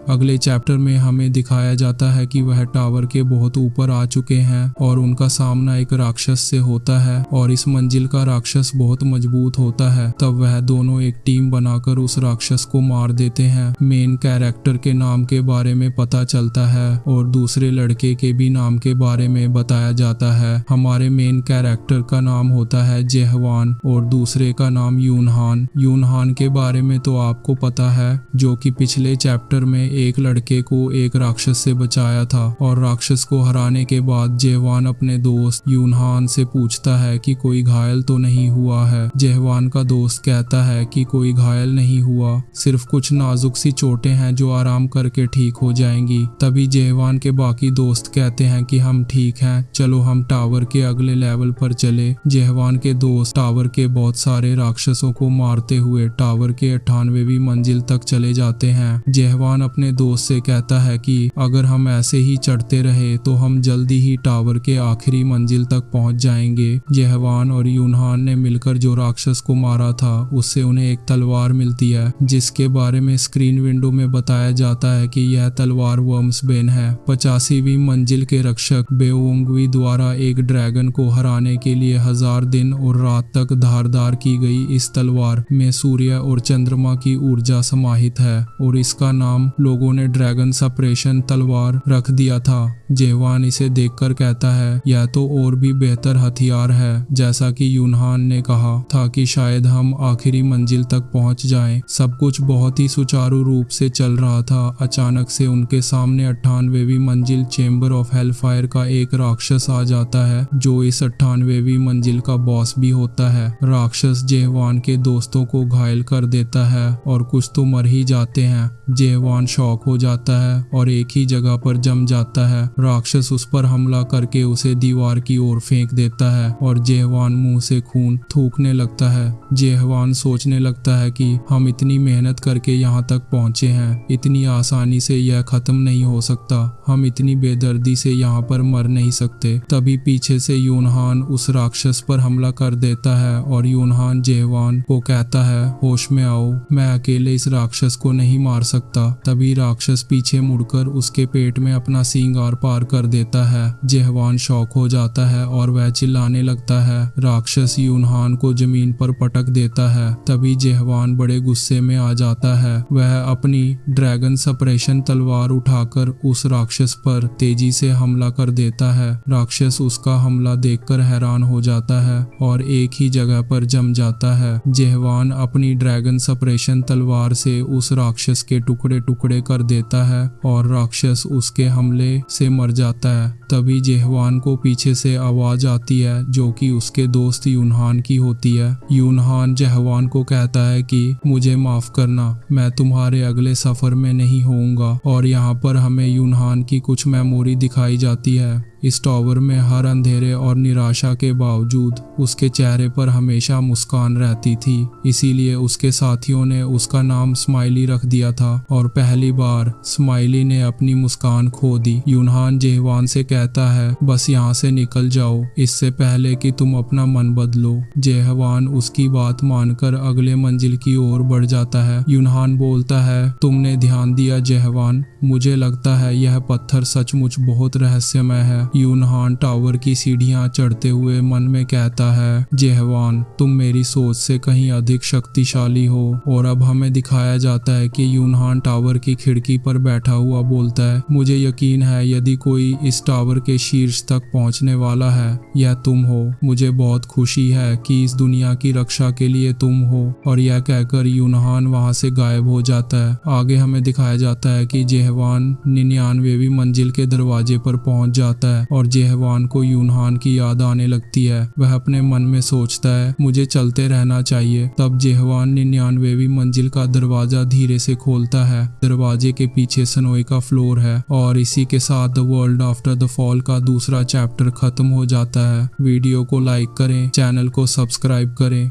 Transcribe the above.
अगले चैप्टर में हमें दिखाया जाता है कि वह टावर के बहुत ऊपर आ चुके हैं और उनका सामना एक राक्षस से होता है और इस मंजिल का राक्षस बहुत मजबूत होता है। तब वह दोनों एक टीम बनाकर उस राक्षस को मार देते हैं। मेन कैरेक्टर के नाम के बारे में पता चलता है और दूसरे लड़के के भी नाम के बारे में बताया जाता है। हमारे मेन कैरेक्टर का नाम होता है जेहवान और दूसरे का नाम यूनहान। यूनहान के बारे में तो आपको पता है, जो कि पिछले चैप्टर में एक लड़के को एक राक्षस से बचाया था और राक्षस को हराने के बाद जेहवान अपने दोस्त यूनहान से पूछता है कि कोई घायल तो नहीं हुआ है। जेहवान का दोस्त कहता है कि कोई घायल नहीं हुआ, सिर्फ कुछ नाजुक सी चोटें हैं जो आराम करके ठीक हो जाएंगी। तभी जेहवान के बाकी दोस्त कहते हैं कि हम ठीक हैं, चलो हम टावर के अगले लेवल पर चले। जेहवान के दोस्त टावर के बहुत सारे राक्षसों को मारते हुए टावर के 98वीं मंजिल तक चले जाते हैं। जेहवान अपने दोस्त से कहता है कि अगर हम ऐसे ही चढ़ते रहे तो हम जल्दी ही टावर के आखिरी मंजिल तक पहुंच जाएंगे। जेहवान और यूनहान ने मिलकर जो राक्षस को मारा था उससे उन्हें एक तलवार मिलती है, जिसके बारे में स्क्रीन विंडो में बताया जाता है कि यह तलवार वर्म्सबेन है। 85वीं मंजिल के रक्षक बेओंगवी द्वारा एक ड्रैगन को हराने के लिए 1000 दिन और रात तक धारदार की गई इस तलवार में सूर्य और चंद्रमा की ऊर्जा समाहित है और इसका नाम लोगों ने ड्रैगन सप्रेशन तलवार रख दिया था। जेहवान इसे देखकर कहता है यह तो और भी बेहतर हथियार है। जैसा कि यूनहान ने कहा था कि शायद हम आखिरी मंजिल तक पहुंच जाएं। सब कुछ बहुत ही सुचारू रूप से चल रहा था। अचानक से उनके सामने 98वीं मंजिल चेंबर ऑफ हेलफायर का एक राक्षस आ जाता है, जो इस 98वीं मंजिल का बॉस भी होता है। राक्षस जेहवान के दोस्तों को घायल कर देता है और कुछ तो मर ही जाते हैं। जेहवान शॉक हो जाता है और एक ही जगह पर जम जाता है। राक्षस उस पर हमला करके उसे दीवार की ओर फेंक देता है और जेहवान मुंह से खून थूकने लगता है। जेहवान सोचने लगता है कि हम इतनी मेहनत करके यहाँ तक पहुँचे हैं, इतनी आसानी से यह खत्म नहीं हो सकता, हम इतनी बेदर्दी से यहाँ पर मर नहीं सकते। तभी पीछे से यूनहान उस राक्षस पर हमला कर देता है और यूनहान जेहवान को कहता है होश में आओ, मैं अकेले इस राक्षस को नहीं मार सकता। तभी राक्षस पीछे मुड़कर उसके पेट में अपना सींग आर पार कर देता है। जेहवान शॉक हो जाता है और वह चिल्लाने लगता है। राक्षस यूनहान को जमीन पर पटक देता है। तभी जेहवान बड़े गुस्से में आ जाता है। वह अपनी ड्रैगन सप्रेशन तलवार उठाकर उस राक्षस पर तेजी से हमला कर देता है। राक्षस उसका हमला देखकर हैरान हो जाता है और एक ही जगह पर जम जाता है। जेहवान अपनी ड्रैगन सप्रेशन तलवार से उस राक्षस के टुकड़े टुकड़े कर देता है और राक्षस उसके हमले से मर जाता है। तभी जेहवान को पीछे से आवाज आती है, जो कि उसके दोस्त यूनहान की होती है। यूनहान जेहवान को कहता है कि मुझे माफ करना, मैं तुम्हारे अगले सफर में नहीं होऊंगा। और यहाँ पर हमें यूनहान की कुछ मेमोरी दिखाई जाती है। इस टावर में हर अंधेरे और निराशा के बावजूद उसके चेहरे पर हमेशा मुस्कान रहती थी, इसीलिए उसके साथियों ने उसका नाम स्माइली रख दिया था और पहली बार स्माइली ने अपनी मुस्कान खो दी। यूनहान जेहवान से कहता है बस यहाँ से निकल जाओ, इससे पहले कि तुम अपना मन बदलो। जेहवान उसकी बात मानकर अगले मंजिल की ओर बढ़ जाता है। यूनहान बोलता है तुमने ध्यान दिया जेहवान, मुझे लगता है यह पत्थर सचमुच बहुत रहस्यमय है। यूनहान टावर की सीढ़ियां चढ़ते हुए मन में कहता है जेहवान तुम मेरी सोच से कहीं अधिक शक्तिशाली हो। और अब हमें दिखाया जाता है कि यूनहान टावर की खिड़की पर बैठा हुआ बोलता है मुझे यकीन है यदि कोई इस टावर के शीर्ष तक पहुंचने वाला है यह तुम हो। मुझे बहुत खुशी है कि इस दुनिया की रक्षा के लिए तुम हो। और यह कहकर यूनहान वहां से गायब हो जाता है। आगे हमें दिखाया जाता है कि जेहवान 99वीं मंजिल के दरवाजे पर पहुंच जाता है और जेहवान को यूनहान की याद आने लगती है। वह अपने मन में सोचता है मुझे चलते रहना चाहिए। तब जेहवान 99वीं मंजिल का दरवाजा धीरे से खोलता है। दरवाजे के पीछे सनोई का फ्लोर है और इसी के साथ the world after the fall का दूसरा चैप्टर खत्म हो जाता है। वीडियो को लाइक करें, चैनल को सब्सक्राइब करें।